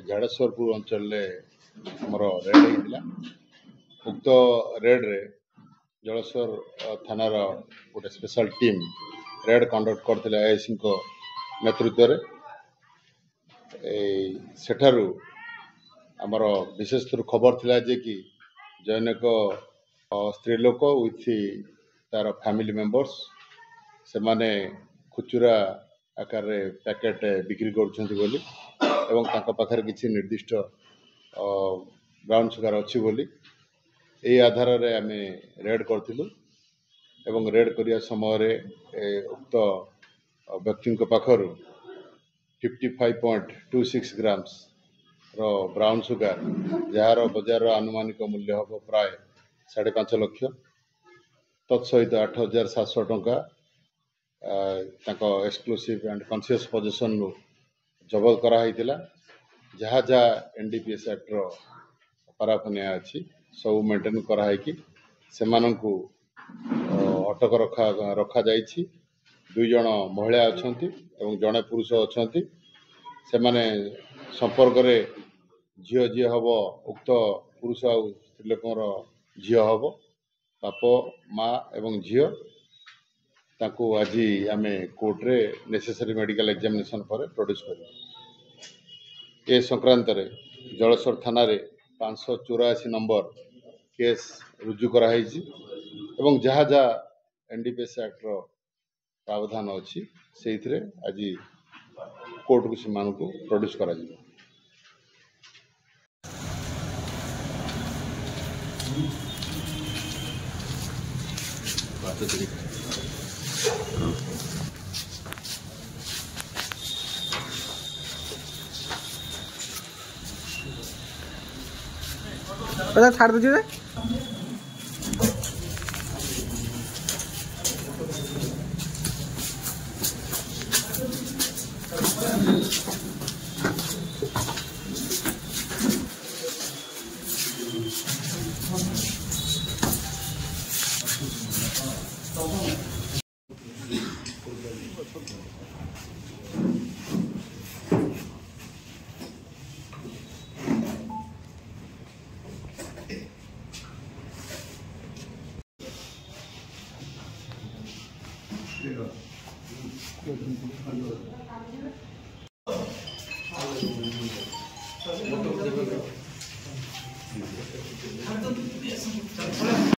झाड़ेश्वरपुर अंचल आमर रेड होता उक्त रेड्रे जलेश्वर थानार गोटे स्पेशल टीम रेड कंडक्ट करते आईसी नेतृत्व सेठारु आमर विशेषकर खबर थिला जे कि जैनक स्त्रीलोक विथ तार फैमिली मेंबर्स से माने खुचुरा आकार पैकेट बिक्री करुँच एवं तांका पाखरे किसी निर्दिष्ट ब्राउन सुगार अच्छी बोली यही आधार रे आमे रेड करथिलु एवं रेड करिया समय रे उक्त व्यक्ति पाखरु 55.26 ग्राम्स रो ब्राउन सुगार जार बजार आनुमानिक मूल्य हम प्राय 5.5 लाख तत्सहित 8,700 टंका एक्सक्लूसिव एंड कॉन्शियस पोजीशन जबत कराइला जहाँ जहाँ एनडीपीएस एक्ट रो पाराफनिया अच्छी सब मेंटेन कराई से अटक रखा जाइछि। 2 जन महिला अच्छा जड़े पुरुष अच्छा से माने संपर्क रे झील जी हम उक्त पुरुष आ स्त्री लोकर झील हम बाप माँ एवं झील ताकू आज आम कोर्ट रे नेसेसरी मेडिकल एग्जामिनेशन पर प्रोड्यूस कर ए संक्रांत रे जलेश्वर थाना रे 584 नंबर केस रुजु कराई एवं जहाँ जहाँ एनडीपीएस एक्ट रो प्रावधान अच्छी से आज कोर्ट को से प्रोड्यूस करा छाड़ दीजिए Gracias.